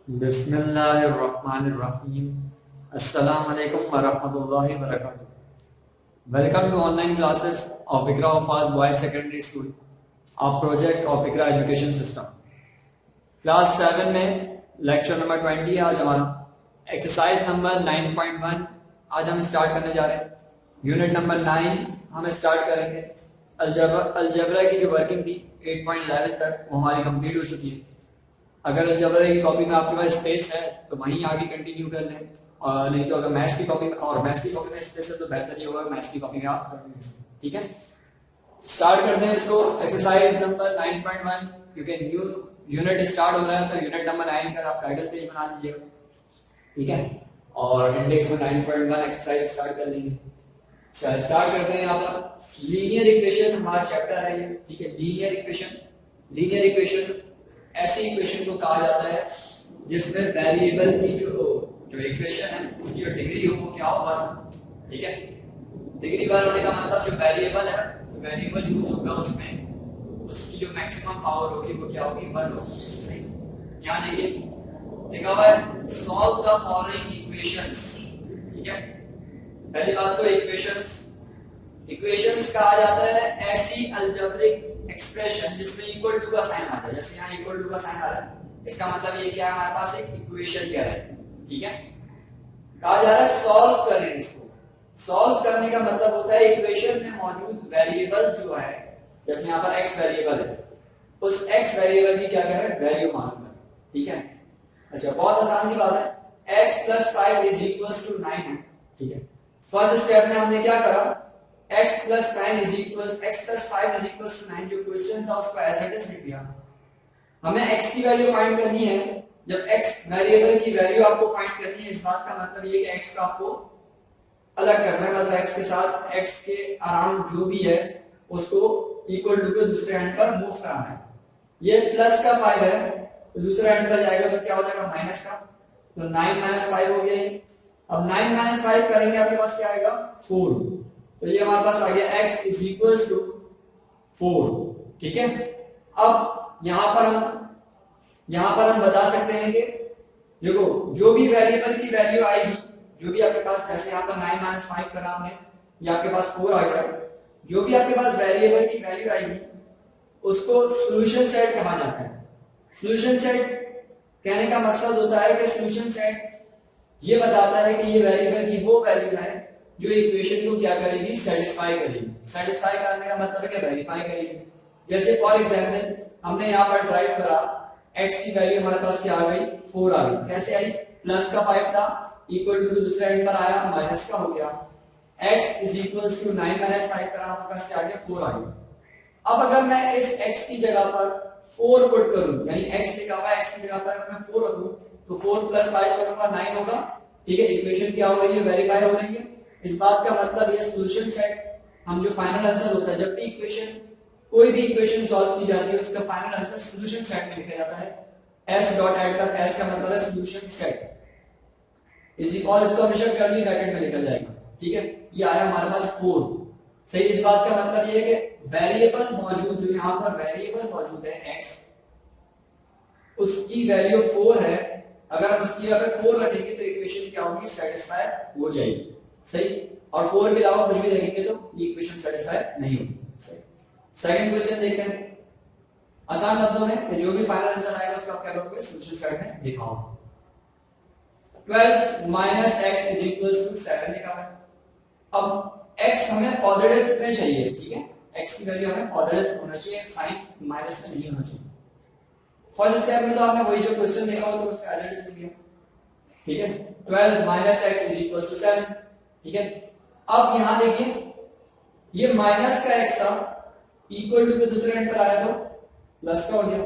बिस्मिल्लाहिर्रहमानिर्रहीम। अस्सलाम वालेकुम वरहमतुल्लाहि वबरकातुहू। Welcome to online classes of Iqra Wafaz boys secondary school, our project of Iqra education system. Class 7 में लेक्चर नंबर 20 आज हमारा एक्सरसाइज नंबर 9.1 आज हम स्टार्ट करने जा रहे हैं। यूनिट नंबर 9 हम स्टार्ट करेंगे। अलजेब्रा की जो वर्किंग थी 8.11 तक वो हमारी कंप्लीट हो चुकी है। अगर अलजेब्रा की कॉपी में आपके पास स्पेस है तो वहीं आगे कंटिन्यू कर लें, और नहीं तो अगर मैथ्स की कॉपी में स्पेस है तो बेहतर ही होगा मैथ्स की कॉपी में आप कर लें। ठीक है, स्टार्ट करते हैं इसको। एक्सरसाइज नंबर 9.1 क्योंकि न्यू यूनिट स्टार्ट हो रहा है तो यूनिट नंबर 9 का आप टाइटल पेज बना दीजिएगा। ठीक है, और इंडेक्स में 9.1 एक्सरसाइज स्टार्ट कर लेंगे। स्टार्ट करते हैं। यहाँ पर लीनियर इक्वेशन हमारा चैप्टर है ये। ठीक है, लीनियर इक्वेशन ऐसी इक्वेशन को कहा जाता है जिसमें वेरिएबल की जो इक्वेशन है उसकी जो डिग्री हो वो क्या हो, 1। ठीक है, डिग्री 1 होने का मतलब जो वेरिएबल यूज होगा उसमें उसकी जो मैक्सिमम पावर होगी वो क्या होगी, 1 होगी। सही, यहाँ देखिए लिखा हुआ है सॉल्व द फॉलोइंग इक्वेशंस। ठीक है, पहली बात तो इक्वेशंस कहा जाता है ऐसी अलजेब्रिक एक्सप्रेशन जिसमें इक्वल टू का साइन आता है। जैसे यहाँ इक्वल टू का साइन आ रहा है, इसका मतलब ये क्या है, हमारे पास एक इक्वेशन कह रहा है। ठीक है, कहा जा रहा है सॉल्व करें इसको। सॉल्व करने का मतलब होता है इक्वेशन में मौजूद वेरिएबल जो है, जैसे यहाँ पर एक्स वेरिएबल है, उस एक्स वेरिएबल की क्या करें, वैल्यू मालूम है। ठीक है, अच्छा बहुत आसान सी बात है। x + 5 = 9 है। ठीक है, फर्स्ट स्टेप में हमने क्या करा, x + 5 = 9 जो क्वेश्चन था उसको एज इट इज लिख दिया। हमें x की वैल्यू फाइंड करनी है। जब x वेरिएबल की वैल्यू आपको फाइंड करनी है, इस बात का मतलब ये कि x का आपको अलग करना है, मतलब x के साथ x के अराउंड जो भी है उसको इक्वल टू के दूसरे एंड पर मूव कराना है। ये प्लस का 5 है तो दूसरे एंड पर जाएगा तो क्या हो जाएगा, माइनस का। तो 9 - 5 हो गया। अब 9 - 5 करेंगे, आपके पास क्या आएगा, 4। तो ये हमारे पास आ गया x = 4। ठीक है, अब यहां पर हम बता सकते हैं कि देखो जो भी वेरिएबल की वैल्यू आएगी, जो भी आपके पास, जैसे यहां पर 9 - 5 करा हमने, ये आपके पास 4 आ गया। जो भी आपके पास वेरिएबल की वैल्यू आएगी उसको सॉल्यूशन सेट कहा जाता है। सॉल्यूशन सेट कहने का मकसद होता है कि सॉल्यूशन सेट ये बताता है कि ये वेरिएबल की वो वैल्यू है जो इक्वेशन को क्या करेगी, सेटिस्फाई करेगी। सेटिस्फाई करने का मतलब है कि वेरीफाई करेगी। जैसे फॉर एग्जांपल हमने यहाँ पर ड्राइव करा, x की वैल्यू हमारे पास क्या आ गई, 4 आ गई। कैसे आई, प्लस का 5 था, इक्वल टू दूसरे एंड पर आया, माइनस का हो गया। x = 9 - 5 करा, हमारे पास क्या आ गया, 4 आ गया। अब अगर मैं इस x की जगह पर 4 पुट करूं, यानी x लिखा हुआ है, x की जगह पर मैं 4 रखूं तो 4 + 5 करूंगा 9 होगा। ठीक है, इक्वेशन क्या हो रही है, वेरीफाई हो रही है। इस बात का मतलब ये सॉल्यूशन सेट, हम जो फाइनल आंसर होता है, जब भी कोई भी इक्वेशन सॉल्व की जाती है उसका फाइनल आंसर सॉल्यूशन सेट में लिखा जाता है। s.add का s का मतलब है सॉल्यूशन सेट इज इक्वल, इसको हमेशा कर्ली ब्रैकेट में लिखा जाएगा। ठीक है, ये आया हमारे पास 4। सही, इस बात का मतलब ये है कि वेरिएबल मौजूद, जो यहाँ पर वेरिएबल मौजूद है x, उसकी वैल्यू 4 है। अगर हम उसकी जगह पे 4 रखेंगे तो इक्वेशन क्या होगी, सेटिस्फाई हो जाएगी। सही, और 4 के अलावा कुछ भी रखेंगे तो ये इक्वेशन सेटिस्फाई नहीं होगी। सही, सेकंड क्वेश्चन देखते हैं। आसान लफ्जों में जो भी फाइनल आंसर आएगा उसका आप क्या करोगे, सॉल्यूशन सेट में लिखाओ। 12 - x = 7 लिखा है। अब x हमें पॉजिटिव में चाहिए। ठीक है, x की वैल्यू हमें पॉजिटिव होना चाहिए, साइन माइनस में नहीं होना चाहिए। फर्स्ट स्टेप में तो आपने वही जो क्वेश्चन देखा हो तो उसका एनालिसिस लिख लिया। ठीक है, 12 - x = 7। ठीक है, अब यहां देखिए ये माइनस का x था, इक्वल टू के दूसरे एंड पर आया तो प्लस का हो गया।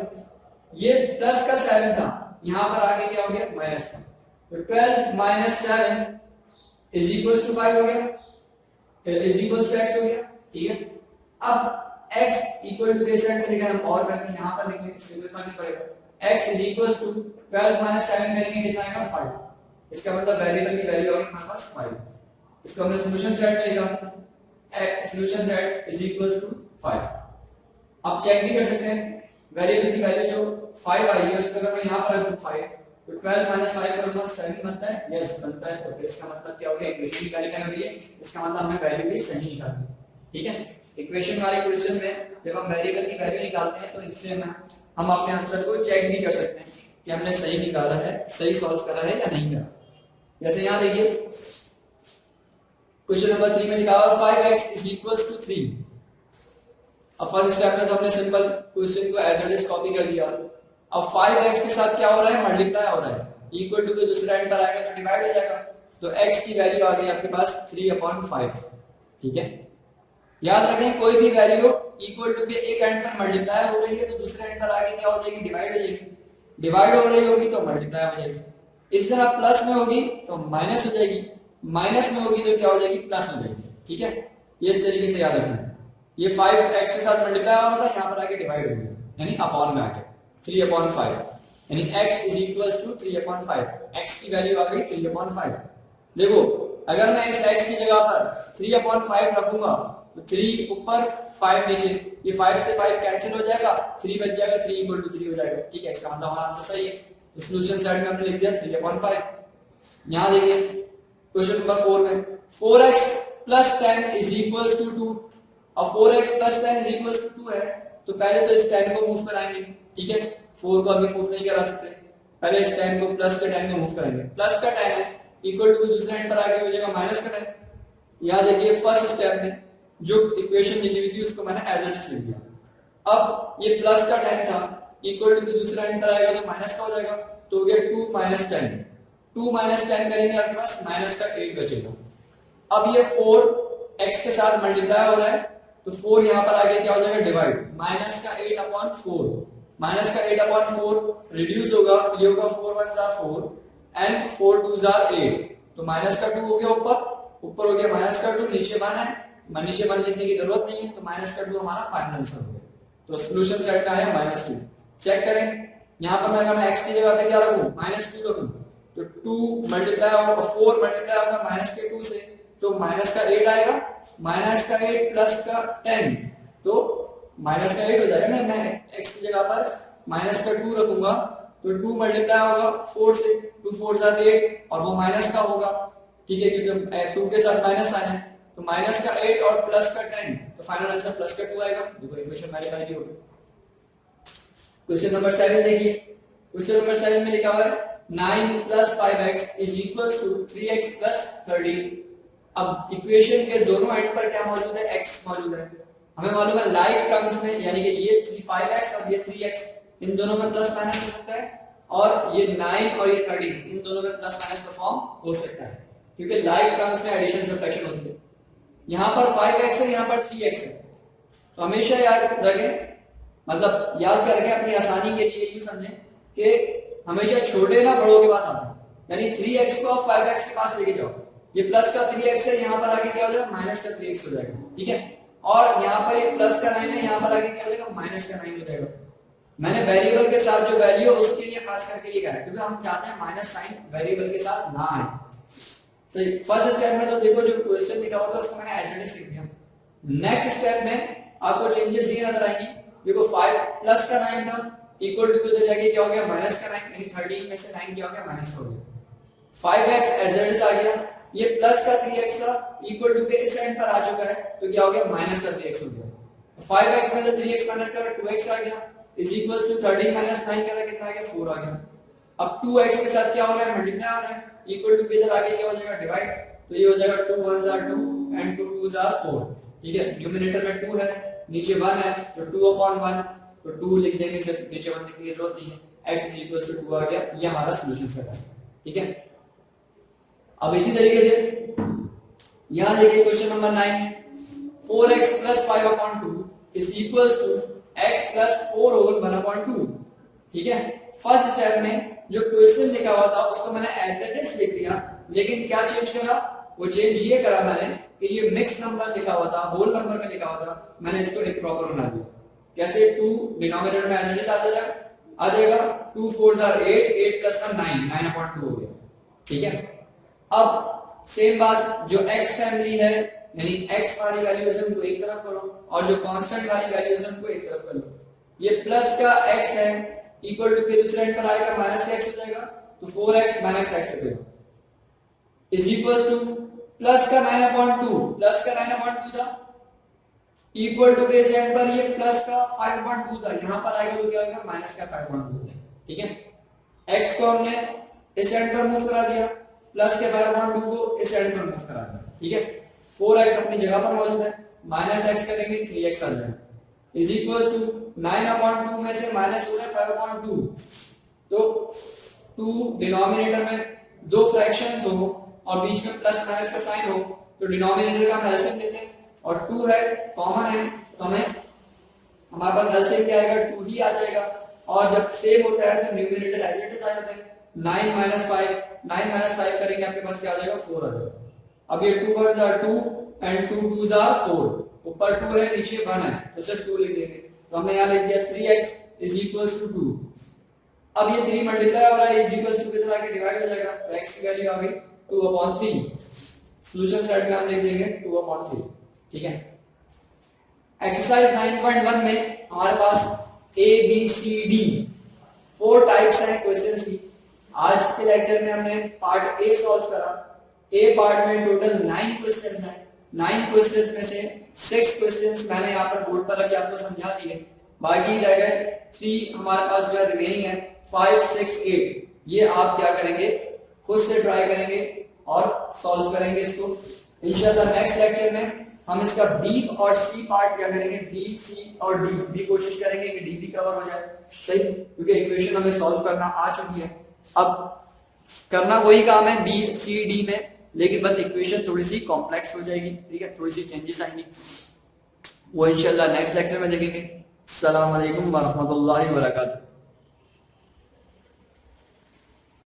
ये प्लस का 7 था, यहां पर आगे क्या हो गया, माइनस का। तो 12 - 7 = 5 हो गया, x हो गया। ठीक है, अब x इक्वल टू के साइड पे लिखा हम और करके यहां पर लिख लेंगे, सिंपलीफाई नहीं पड़ेगा। x = 12 - 7 करेंगे कितना आएगा, 5। इसका मतलब वेरिएबल की वैल्यू होगी हमारे पास 5। इसको हमने सॉल्यूशन सेट में लिखा, सॉल्यूशन सेट = 5। आप चेक भी कर सकते हैं, वेरिएबल की वैल्यू जो 5 आई है उसको अगर मैं यहां पर रखूं 5 तो 12 माइनस 5 करूंगा 7 बनता है, यस बनता है। तो फिर इसका मतलब क्या हो गया, इक्वेशन की वैल्यू क्या हो रही है, इसका मतलब हमें वैल्यू भी सही निकालनी है, ठीक है। इक्वेशन वाले क्वेश्चन में जब हम वेरिएबल की वैल्यू निकालते हैं तो इससे हम अपने आंसर को चेक भी कर सकते हैं कि हमने सही निकाला है, सही सॉल्व करा है या नहीं करा। जैसे यहाँ देखिए क्वेश्चन नंबर 3 में लिखा हुआ 5x इज इक्वल्स टू 3। अब फर्स्ट स्टेप में तो हमने सिंपल क्वेश्चन को एज इट इज कॉपी कर दिया। अब 5x के साथ क्या हो रहा है, मल्टीप्लाई हो रहा है, इक्वल टू के दूसरे एंड पर आएगा तो डिवाइड हो जाएगा। तो x की वैल्यू आ गई आपके पास 3/5, ठीक है। याद रखें कोई भी वैल्यू इक्वल टू के एक एंड पर मल्टीप्लाई हो रही है तो दूसरे एंड पर आगे क्या हो जाएगी, डिवाइड हो जाएगी। डिवाइड हो रही होगी तो मल्टीप्लाई हो जाएगी। इस तरह प्लस में होगी तो माइनस हो जाएगी, माइनस में होगी तो क्या हो जाएगी, प्लस हो जाएगी, ठीक है। ये इस तरीके से याद रखना है। ये 5x के साथ मल्टीप्लाई हुआ था, यहाँ पर आके डिवाइड हो गया, यानी अपॉन में आके 3/5, यानी x is equals to 3/5। x की वैल्यू आ गई 3/5। देखो अगर मैं इस x की जगह पर 3/5 रखूंगा तो 3 ऊपर 5 नीचे, ये 5 से 5 कैंसिल हो जाएगा, 3 बच जाएगा, 3 इक्वल टू 3 हो जाएगा, ठीक है। इसका मतलब हमारा आंसर सही है। तो सॉल्यूशन साइड में हमने लिख दिया 3/5। यहां देखिए क्वेश्चन नंबर 4 में 4x plus 10 is equals to 2। अब 4x plus 10 is equals to 2 है तो पहले तो इस 10 को मूव कराएंगे, ठीक है। 4 को अभी मूव नहीं करा सकते, पहले इस 10 को प्लस का 10 को मूव करेंगे। प्लस का 10 है इक्वल टू दूसरे एंड पर आके हो जाएगा माइनस का 10। यहां देखिए फर्स्ट स्टेप में जो इक्वेशन लिखी हुई थी उसको मैंने एज इट इज लिख दिया। अब ये प्लस का 10 था, इक्वल टू दूसरा एंड पर आएगा तो माइनस का हो जाएगा, तो हो गया 2 माइनस 10। 2 माइनस 10 करेंगे आपके पास माइनस का 8 बचेगा। अब ये 4 x के साथ मल्टीप्लाई हो रहा है तो 4 यहां पर आगे क्या हो जाएगा, डिवाइड, माइनस का 8/4, माइनस का 8/4 रिड्यूस होगा, ये होगा 4 1 4 एंड 4 2 8। तो माइनस का 2 हो गया ऊपर हो गया माइनस का 2, नीचे 1 है, नीचे 1 लिखने की जरूरत नहीं है, तो माइनस का 2 हमारा फाइनल आंसर हो गया। तो सॉल्यूशन सेट का है -2। चेक करें यहां पर मैं अगर मैं x की जगह पे क्या रखूं, -2 रखूं तो 2 मल्टीप्लाई होगा 4 मल्टीप्लाई होगा माइनस के 2 से, तो माइनस का 8 आएगा, माइनस का 8 प्लस का 10 तो माइनस का 8 हो जाएगा ना। मैं x की जगह पर माइनस का 2 रखूंगा तो 2 मल्टीप्लाई होगा 4 से, 2 4 8 और वो माइनस का होगा, ठीक है, क्योंकि 2 के साथ माइनस आना है। तो माइनस का 8 और प्लस का 10 तो फाइनल आंसर प्लस का 2 आएगा। देखो इक्वेशन हमारी बन गई होगी। क्वेश्चन नंबर 7 देखिए, क्वेश्चन नंबर 7 में लिखा हुआ है 9 plus 5x is equals to 3x plus 13। अब इक्वेशन के दोनों एंड पर क्या मौजूद है, x मौजूद है। हमें मालूम है लाइक टर्म्स में, यानी कि ये 5x और ये 3x इन दोनों में प्लस माइनस हो सकता है, और ये 9 और ये 13 इन दोनों में प्लस माइनस परफॉर्म हो सकता है, क्योंकि लाइक टर्म्स में एडिशन सब्ट्रैक्शन होती है। यहां पर 5x है, यहां पर 3x है, तो हमेशा याद रखें, मतलब याद करके अपनी आसानी के लिए यूं समझें कि हमेशा छोटे ना बड़ों के पास आते हैं, यानी 3x को आप 5x के पास लेके जाओ, ये प्लस का 3x है, यहां पर आगे क्या हो जाएगा, माइनस का 3x हो जाएगा, ठीक है। और यहां पर ये प्लस का 9 है, यहां पर आगे क्या हो जाएगा, माइनस का 9 हो जाएगा। मैंने वेरिएबल के साथ जो वैल्यू है उसके लिए खास करके ये कहा है, क्योंकि हम चाहते हैं माइनस साइन वेरिएबल के साथ ना आए। तो फर्स्ट स्टेप में तो देखो जो क्वेश्चन लिखा हुआ था उसको मैंने एज इट इज लिख दिया। नेक्स्ट स्टेप में आपको चेंजेस ये नजर आएंगी। देखो 5 प्लस का 9 था, इक्वल टू के जगह क्या हो गया, माइनस का 9, यानी 13 में से 9 क्या हो गया, माइनस हो गया। 5x एज इट इज आ गया, ये प्लस का 3x था, इक्वल टू के इस एंड पर आ चुका है, तो क्या हो गया, माइनस का 3x हो गया। 5x में से 3x माइनस करा 2x आ गया, इज इक्वल्स टू 13 माइनस 9 करा कितना आ गया, 4 आ गया। अब 2x के साथ क्या हो रहा है, मल्टीप्लाई हो रहा है, इक्वल टू के इधर आगे क्या हो जाएगा, डिवाइड, तो ये हो जाएगा 2 1 are 2 and 2 2 are 4, ठीक है। न्यूमरेटर में 2 है, नीचे 1 है, तो 2/1, तो 2 लिख देंगे, सिर्फ नीचे 1 लिखने की जरूरत नहीं है। x is equals to 2 आ गया, ये हमारा सॉल्यूशन सेट है, ठीक है। अब इसी तरीके से यहां देखिए question number 9, 4x plus 5/2 is equals to x plus 4 whole 1/2, ठीक है। फर्स्ट स्टेप में जो क्वेश्चन लिखा हुआ था उसको मैंने एज इट इज लिख दिया, लेकिन क्या चेंज करा, वो चेंज ये करा मैंने कि ये मिक्स नंबर लिखा हुआ था, होल नंबर में लिखा हुआ था, मैंने इसको एक प्रॉपर बना दिया। कैसे, 2 डिनोमिनेटर में एज इट इज आ जाएगा, 2 4 are 8, 8 plus का 9, 9/2 हो गया, ठीक है। अब सेम बात जो x फैमिली है, यानी x वाली वैल्यूएशन को एक तरफ करो और जो कांस्टेंट वाली वैल्यूएशन को एक तरफ कर लो। ये प्लस का x है, इक्वल टू के दूसरे एंड पर आएगा माइनस का x हो जाएगा, तो 4x माइनस x रखेगा इज इक्वल टू प्लस का 9/2, प्लस का 9/2 था, इक्वल टू के इस एंड पर ये प्लस का 5/2 था, यहां पर आएगा तो क्या होगा माइनस का 5/2 है। ठीक है, x को हमने इस एंड पर मूव करा दिया, प्लस के 5/2 को इस एंड पर मूव करा दिया। ठीक है, 4x अपनी जगह पर मौजूद है, माइनस x करेंगे 3x आ जाएगा इज इक्वल टू 9/2 में से माइनस हो रहा है 5/2, तो 2 डिनोमिनेटर में दो फ्रैक्शंस हो और बीच में प्लस माइनस का साइन हो तो डिनोमिनेटर का हम एलसीएम लेते हैं और 2 है कॉमन है तो हमें हमारे पास एलसीएम क्या आएगा 2 ही आ जाएगा और जब सेम होता है तो न्यूमरेटर एज इट इज आ जाता है 9 - 5 करेंगे आपके पास क्या आ जाएगा 4 आ जाएगा। अब ये 2 1s are 2 and 2 2s are 4, ऊपर 2 है नीचे 1 है तो सिर्फ 2 लिख देंगे तो हमने यहां लिख दिया 3x = 2। अब ये 3 मल्टीप्लाई हो रहा है इज इक्वल टू कितना आके डिवाइड हो जाएगा तो x की वैल्यू आ गई 2/3, सॉल्यूशन साइड में हम लिख देंगे 2/3। ठीक है, एक्सरसाइज 9.1 में हमारे पास A B C D 4 types हैं क्वेश्चंस की। आज के लेक्चर में हमने पार्ट ए सॉल्व करा। ए पार्ट में टोटल 9 क्वेश्चंस हैं, 9 क्वेश्चंस में से 6 क्वेश्चंस मैंने यहाँ पर बोर्ड पर रख आपको समझा दिए, बाकी रह गए 3 हमारे पास जो है रिमेनिंग है 5 6 8। ये आप क्या करेंगे खुद से ट्राई करेंगे और सॉल्व करेंगे इसको। इंशाल्लाह नेक्स्ट लेक्चर में हम इसका बी और सी पार्ट क्या करेंगे, बी सी और डी भी कोशिश करेंगे कि डी भी कवर हो जाए, सही, क्योंकि इक्वेशन हमें सॉल्व करना आ चुकी है। अब करना वही काम है बी सी डी में, लेकिन बस इक्वेशन थोड़ी सी कॉम्प्लेक्स हो जाएगी। ठीक है, थोड़ी सी चेंजेस आएंगी, वो इंशाल्लाह नेक्स्ट लेक्चर में देखेंगे। अस्सलाम वालेकुम व रहमतुल्लाहि व बरकातहू।